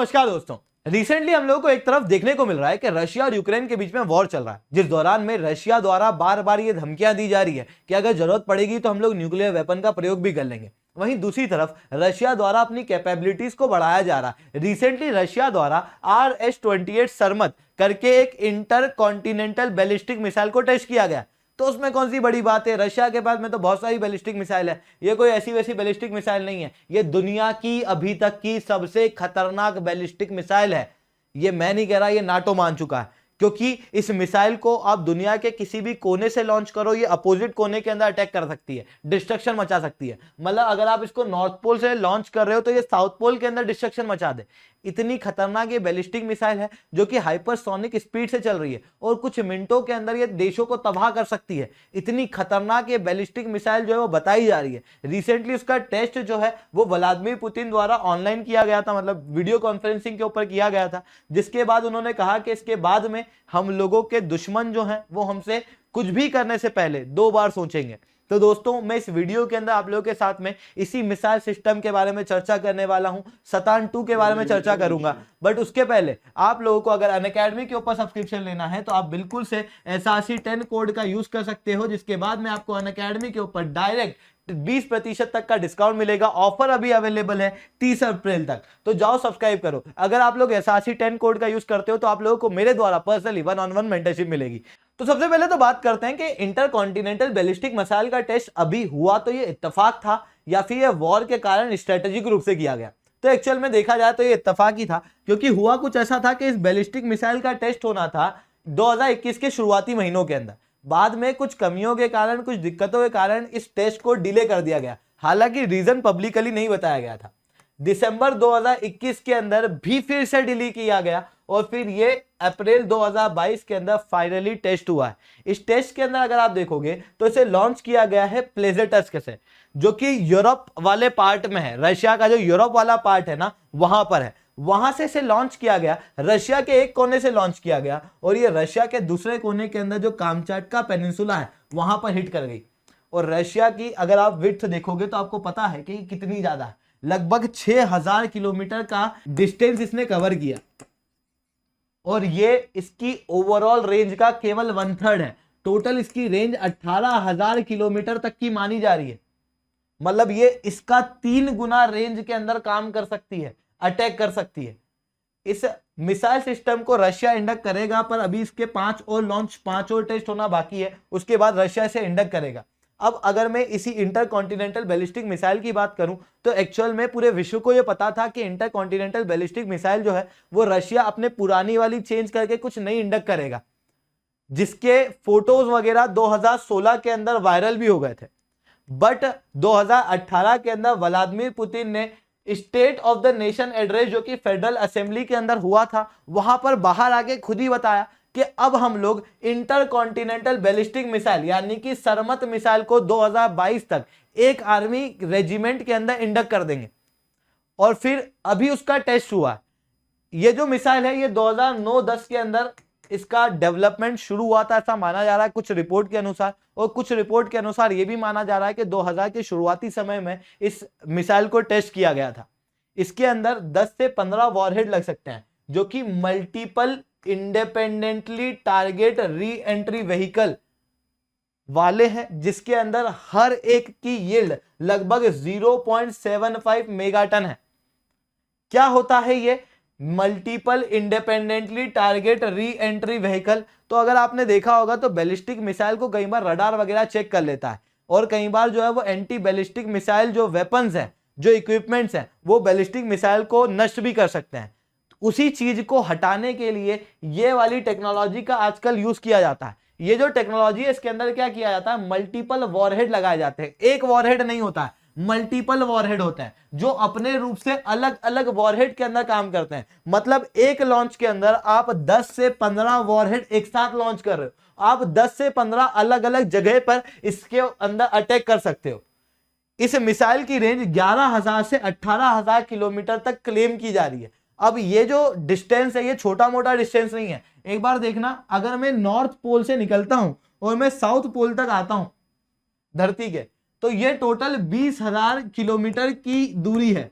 नमस्कार दोस्तों। रिसेंटली हम लोगों को एक तरफ देखने को मिल रहा है कि रशिया और यूक्रेन के बीच में वॉर चल रहा है, जिस दौरान में रशिया द्वारा बार बार ये धमकियां दी जा रही है कि अगर जरूरत पड़ेगी तो हम लोग न्यूक्लियर वेपन का प्रयोग भी कर लेंगे। वहीं दूसरी तरफ रशिया द्वारा अपनी कैपेबिलिटीज को बढ़ाया जा रहा है। रिसेंटली रशिया द्वारा RS-28 सरमत करके एक इंटर कॉन्टिनेंटल बैलिस्टिक मिसाइल को टेस्ट किया गया। तो उसमें कौन सी बड़ी बात है, रशिया के पास में तो बहुत सारी बैलिस्टिक मिसाइल है, ये कोई ऐसी वैसी बैलिस्टिक मिसाइल नहीं है, ये दुनिया की अभी तक की सबसे खतरनाक बैलिस्टिक मिसाइल है। ये मैं नहीं कह रहा, ये नाटो मान चुका है, क्योंकि इस मिसाइल को आप दुनिया के किसी भी कोने से लॉन्च करो, ये अपोजिट कोने के अंदर अटैक कर सकती है, डिस्ट्रक्शन मचा सकती है। मतलब अगर आप इसको नॉर्थ पोल से लॉन्च कर रहे हो तो ये साउथ पोल के अंदर डिस्ट्रक्शन मचा दे। इतनी खतरनाक ये बैलिस्टिक मिसाइल है जो कि हाइपरसोनिक स्पीड से चल रही है और कुछ मिनटों के अंदर ये देशों को तबाह कर सकती है। इतनी खतरनाक ये बैलिस्टिक मिसाइल जो है वो बताई जा रही है। रिसेंटली उसका टेस्ट जो है वो व्लादिमीर पुतिन द्वारा ऑनलाइन किया गया था, मतलब वीडियो कॉन्फ्रेंसिंग के ऊपर किया गया था, जिसके बाद उन्होंने कहा कि इसके बाद में हम लोगों के दुश्मन जो हैं वो हमसे कुछ भी करने से पहले 2 बार सोचेंगे। तो दोस्तों मैं इस वीडियो के अंदर आप लोगों के साथ में इसी मिसाइल सिस्टम के बारे में चर्चा करने वाला हूं, सतान 2 के बारे में चर्चा करूंगा। बट उसके पहले आप लोगों को अगर अनअकैडमी के ऊपर सब्सक्रिप्शन लेना है तो आप बिल्कुल से SRC10 कोड का यूज कर सकते हो, जिसके बाद में आपको अनअकैडमी के ऊपर डायरेक्ट 20% तक का डिस्काउंट मिलेगा। ऑफर अभी अवेलेबल है 30 अप्रैल तक, तो जाओ सब्सक्राइब करो। अगर आप लोग SRC10 कोड का यूज करते हो तो आप लोगों को मेरे द्वारा पर्सनली 1-on-1 मेंटरशिप मिलेगी। तो सबसे पहले तो बात करते हैं कि इंटरकॉन्टिनेंटल बैलिस्टिक मिसाइल का टेस्ट अभी हुआ तो ये इत्तेफाक था या फिर ये वॉर के कारण स्ट्रेटेजिक रूप से किया गया। तो एक्चुअल में देखा जाए तो ये इत्तेफाक ही था, क्योंकि हुआ कुछ ऐसा था कि इस बैलिस्टिक मिसाइल का टेस्ट होना था 2021 के शुरुआती महीनों के अंदर। बाद में कुछ कमियों के कारण, कुछ दिक्कतों के कारण इस टेस्ट को डिले कर दिया गया। हालांकि रीजन पब्लिकली नहीं बताया गया था। दिसंबर 2021 के अंदर भी फिर से डिले किया गया और फिर ये अप्रैल 2022 के अंदर फाइनली टेस्ट हुआ है। इस टेस्ट के अंदर अगर आप देखोगे तो इसे लॉन्च किया गया है प्लेजेटस्क से, जो कि यूरोप वाले पार्ट में है। रशिया का जो यूरोप वाला पार्ट है ना, वहां पर है। वहां से इसे लॉन्च किया गया, रशिया के एक कोने से लॉन्च किया गया और ये रशिया के दूसरे कोने के अंदर जो कामचाटका पेनिनसुला है वहां पर हिट कर गई। और रशिया की अगर आप विड्थ देखोगे तो आपको पता है कि कितनी ज्यादा है, लगभग 6000 किलोमीटर का डिस्टेंस इसने कवर किया और ये इसकी ओवरऑल रेंज का केवल 1/3 है। टोटल इसकी रेंज 18,000 किलोमीटर तक की मानी जा रही है। मतलब ये इसका 3 गुना रेंज के अंदर काम कर सकती है, अटैक कर सकती है। इस मिसाइल सिस्टम को रशिया इंडक्ट करेगा, पर अभी इसके 5 और टेस्ट होना बाकी है। उसके बाद रशिया इसे इंडक्ट करेगा। अब अगर मैं इसी इंटरकॉन्टिनेंटल बैलिस्टिक मिसाइल की बात करूं तो एक्चुअल में पूरे विश्व को यह पता था कि इंटरकॉन्टिनेंटल बैलिस्टिक मिसाइल जो है वो रशिया अपने पुरानी वाली चेंज करके कुछ नई इंडक्ट करेगा, जिसके फोटोज वगैरह 2016 के अंदर वायरल भी हो गए थे। बट 2018 के अंदर व्लादिमीर पुतिन ने state of the nation address, जो कि फेडरल असेंबली के अंदर हुआ था, वहां पर बाहर आके खुद ही बताया कि अब हम लोग इंटरकॉन्टिनेंटल बैलिस्टिक मिसाइल यानी कि सरमत मिसाइल को 2022 तक एक आर्मी रेजिमेंट के अंदर इंडक्ट कर देंगे। और फिर अभी उसका टेस्ट हुआ। ये जो मिसाइल है ये 2009-10 के अंदर इसका डेवलपमेंट शुरू हुआ था, ऐसा माना जा रहा है कुछ रिपोर्ट के अनुसार। और कुछ रिपोर्ट के अनुसार यह भी माना जा रहा है कि 2000 के शुरुआती समय में इस मिसाइल को टेस्ट किया गया था। इसके अंदर 10 से 15 वॉरहेड लग सकते हैं, जो कि multiple independently target re entry vehicle वाले हैं, जिसके अंदर हर एक की यील्ड लगभग 0.75 मेगाटन है। क्या होता है ये multiple independently target re entry vehicle? तो अगर आपने देखा होगा तो बैलिस्टिक मिसाइल को कई बार रडार वगैरह चेक कर लेता है और कई बार जो है वो एंटी बैलिस्टिक मिसाइल जो वेपन्स हैं, जो इक्विपमेंट्स हैं, वो बैलिस्टिक मिसाइल को नष्ट भी कर सकते हैं। उसी चीज को हटाने के लिए ये वाली टेक्नोलॉजी का आजकल यूज किया जाता है। ये जो टेक्नोलॉजी है इसके अंदर क्या किया जाता है, मल्टीपल वॉरहेड लगाए जाते हैं। एक वॉरहेड नहीं होता है, मल्टीपल वॉरहेड होते हैं जो अपने रूप से अलग अलग वॉरहेड के अंदर काम करते हैं। मतलब एक लॉन्च के अंदर आप 10 से 15 वॉरहेड एक साथ लॉन्च कर रहे हो। आप 10 से 15 अलग अलग जगह पर इसके अंदर अटैक कर सकते हो। इस मिसाइल की रेंज 11,000 से 18,000 किलोमीटर तक क्लेम की जा रही है। अब ये जो डिस्टेंस है ये छोटा मोटा डिस्टेंस नहीं है। एक बार देखना, अगर मैं नॉर्थ पोल से निकलता हूं और मैं साउथ पोल तक आता हूं धरती के, तो ये टोटल 20,000 किलोमीटर की दूरी है।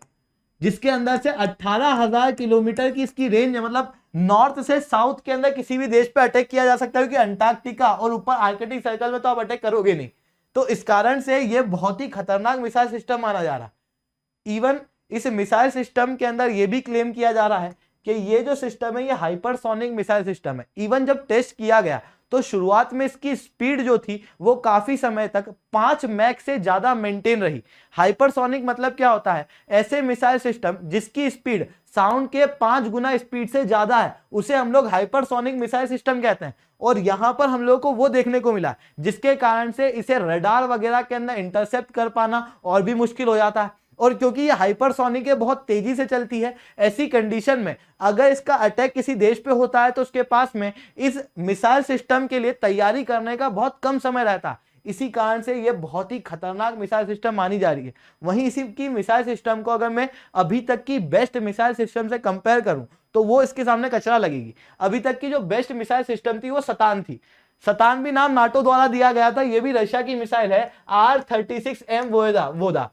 जिसके अंदर से 18,000 किलोमीटर की इसकी रेंज है। मतलब नॉर्थ से साउथ के अंदर किसी भी देश पे अटैक किया जा सकता है, क्योंकि अंटार्कटिका और ऊपर आर्कटिक सर्कल में तो आप अटैक करोगे नहीं। तो इस कारण से ये बहुत ही खतरनाक मिसाइल सिस्टम माना जा रहा है। इवन इस मिसाइल सिस्टम के अंदर यह भी क्लेम किया जा रहा है कि ये जो सिस्टम है ये हाइपरसोनिक मिसाइल सिस्टम है। इवन जब टेस्ट किया गया तो शुरुआत में इसकी स्पीड जो थी वो काफी समय तक 5 मैक से ज्यादा मेंटेन रही। हाइपरसोनिक मतलब क्या होता है? ऐसे मिसाइल सिस्टम जिसकी स्पीड साउंड के 5 गुना स्पीड से ज्यादा है, उसे हम लोग हाइपरसोनिक मिसाइल सिस्टम कहते हैं। और यहां पर हम लोग को वो देखने को मिला जिसके कारण से इसे रडार वगैरह के अंदर इंटरसेप्ट कर पाना और भी मुश्किल हो जाता है। और क्योंकि ये हाइपरसोनिक है, बहुत तेजी से चलती है, ऐसी कंडीशन में अगर इसका अटैक किसी देश पे होता है तो उसके पास में इस मिसाइल सिस्टम के लिए तैयारी करने का बहुत कम समय रहता है। इसी कारण से ये बहुत ही खतरनाक मिसाइल सिस्टम मानी जा रही है। वहीं इसी की मिसाइल सिस्टम को अगर मैं अभी तक की बेस्ट मिसाइल सिस्टम से कंपेयर करूं तो वो इसके सामने कचरा लगेगी। अभी तक की जो बेस्ट मिसाइल सिस्टम थी वो सतान थी। सतान भी नाम नाटो द्वारा दिया गया था। ये भी रशिया की मिसाइल है, R-36M वोदा।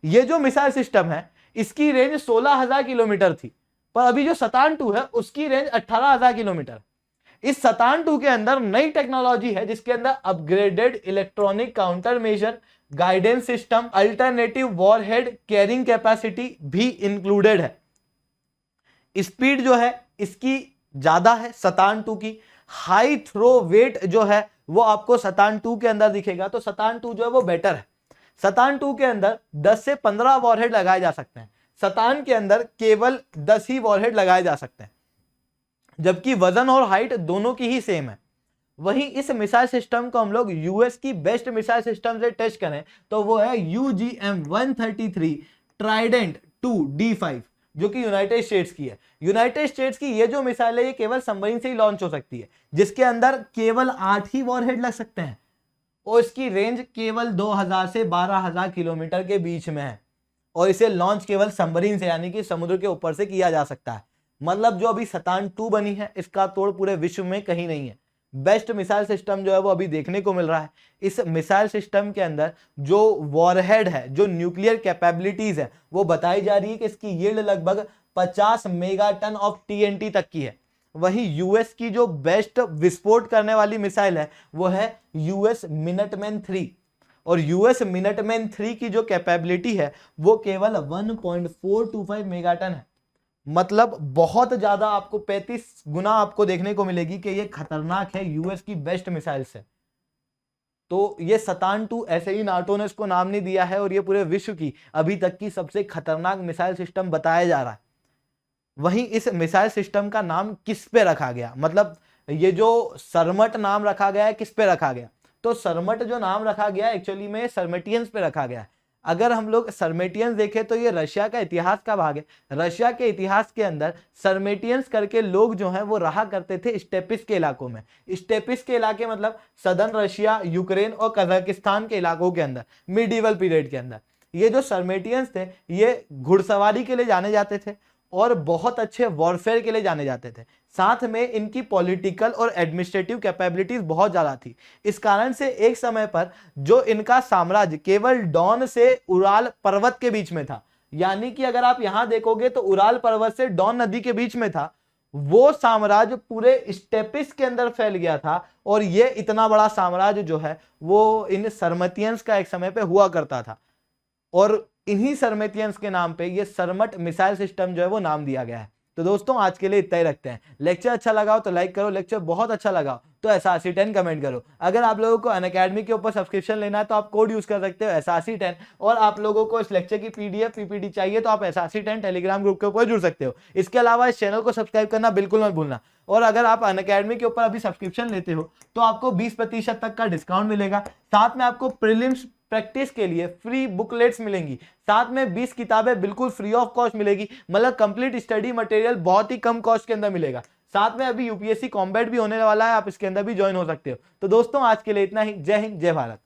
ये जो मिसाइल सिस्टम है इसकी रेंज 16,000 किलोमीटर थी, पर अभी जो सतान 2 है उसकी रेंज 18,000 किलोमीटर। इस सतान 2 के अंदर नई टेक्नोलॉजी है जिसके अंदर upgraded electronic counter measure, guidance system, alternative warhead carrying capacity भी इंक्लूडेड है। स्पीड जो है इसकी ज्यादा है सतान 2 की। हाई थ्रो वेट जो है वो आपको सतान 2 के अंदर दिखेगा। तो सतान 2 जो है वो बेटर है। सतान 2 के अंदर 10 से 15 वॉरहेड लगाए जा सकते हैं, सतान के अंदर केवल 10 ही वॉरहेड लगाए जा सकते हैं, जबकि वजन और हाइट दोनों की ही सेम है। वहीं इस मिसाइल सिस्टम को हम लोग यूएस की बेस्ट मिसाइल सिस्टम से टेस्ट करें तो वो है UGM-133 ट्राइडेंट 2D5, जो कि यूनाइटेड स्टेट्स की है। यूनाइटेड स्टेट्स की ये जो मिसाइल है ये केवल सबमरीन से ही लॉन्च हो सकती है, जिसके अंदर केवल 8 ही वॉरहेड लग सकते हैं और इसकी रेंज केवल 2,000 से 12,000 किलोमीटर के बीच में है। और इसे लॉन्च केवल सबमरीन से यानी कि समुद्र के ऊपर से किया जा सकता है। मतलब जो अभी सतान 2 बनी है इसका तोड़ पूरे विश्व में कहीं नहीं है। बेस्ट मिसाइल सिस्टम जो है वो अभी देखने को मिल रहा है। इस मिसाइल सिस्टम के अंदर जो वॉरहेड है, जो न्यूक्लियर कैपेबिलिटीज है, वो बताई जा रही है कि इसकी यील्ड लगभग 50 मेगाटन ऑफ TNT तक की है। वहीं यूएस की जो बेस्ट विस्फोट करने वाली मिसाइल है वो है US मिनटमैन 3, और US मिनटमैन 3 की जो कैपेबिलिटी है वो केवल 1.425 मेगाटन है। मतलब बहुत ज्यादा, आपको 35 गुना आपको देखने को मिलेगी कि ये खतरनाक है यूएस की बेस्ट मिसाइल से। तो ये सतान 2 ऐसे ही नाटो ने इसको नाम नहीं दिया है और ये पूरे विश्व की अभी तक की सबसे खतरनाक मिसाइल सिस्टम बताया जा रहा है। वहीं इस मिसाइल सिस्टम का नाम किस पे रखा गया, मतलब ये जो सरमट नाम रखा गया है किस पे रखा गया? तो सरमट जो नाम रखा गया एक्चुअली में सरमेटियंस पे रखा गया है। अगर हम लोग सरमेटियंस देखें तो ये रशिया का इतिहास का भाग है। रशिया के इतिहास के अंदर सरमेटियंस करके लोग जो हैं वो रहा करते थे स्टेपिस के इलाकों में। स्टेपिस के इलाके मतलब सदर्न रशिया, यूक्रेन और कजाकिस्तान के इलाकों के अंदर मिडीवल पीरियड के अंदर ये जो सरमेटियंस थे ये घुड़सवारी के लिए जाने जाते थे और बहुत अच्छे वॉरफेयर के लिए जाने जाते थे। साथ में इनकी पॉलिटिकल और एडमिनिस्ट्रेटिव कैपेबिलिटीज बहुत ज्यादा थी। इस कारण से एक समय पर जो इनका साम्राज्य केवल डॉन से उराल पर्वत के बीच में था, यानी कि अगर आप यहां देखोगे तो उराल पर्वत से डॉन नदी के बीच में था, वो साम्राज्य पूरे स्टेपिस के अंदर फैल गया था। और ये इतना बड़ा साम्राज्य जो है वो इन सरमतियंस का एक समय पे हुआ करता था और इन्हीं सरमेटियंस के नाम पे ये सरमट मिसाइल सिस्टम जो है वो नाम दिया गया है। तो दोस्तों आज के लिए इतना ही रखते हैं। लेक्चर अच्छा लगा हो तो लाइक करो, लेक्चर बहुत अच्छा लगा हो तो SRC10 कमेंट करो। अगर आप लोगों को अनअकैडमी के ऊपर सब्सक्रिप्शन लेना है तो आप कोड यूज कर सकते हो SRC10, और आप लोगों को इस लेक्चर की PDF PPT चाहिए तो आप SRC10 टेलीग्राम ग्रुप के ऊपर जुड़ सकते हो। इसके अलावा इस चैनल को सब्सक्राइब करना बिल्कुल मत भूलना। और अगर आप अनअकैडमी के ऊपर अभी सब्सक्रिप्शन लेते हो तो आपको 20% तक का डिस्काउंट मिलेगा। साथ में आपको प्रीलिम्स प्रैक्टिस के लिए फ्री बुकलेट्स मिलेंगी, साथ में 20 किताबें बिल्कुल फ्री ऑफ कॉस्ट मिलेगी। मतलब कंप्लीट स्टडी मटेरियल बहुत ही कम कॉस्ट के अंदर मिलेगा। साथ में अभी UPSC कॉम्बैट भी होने वाला है, आप इसके अंदर भी ज्वाइन हो सकते हो। तो दोस्तों आज के लिए इतना ही। जय हिंद, जय भारत।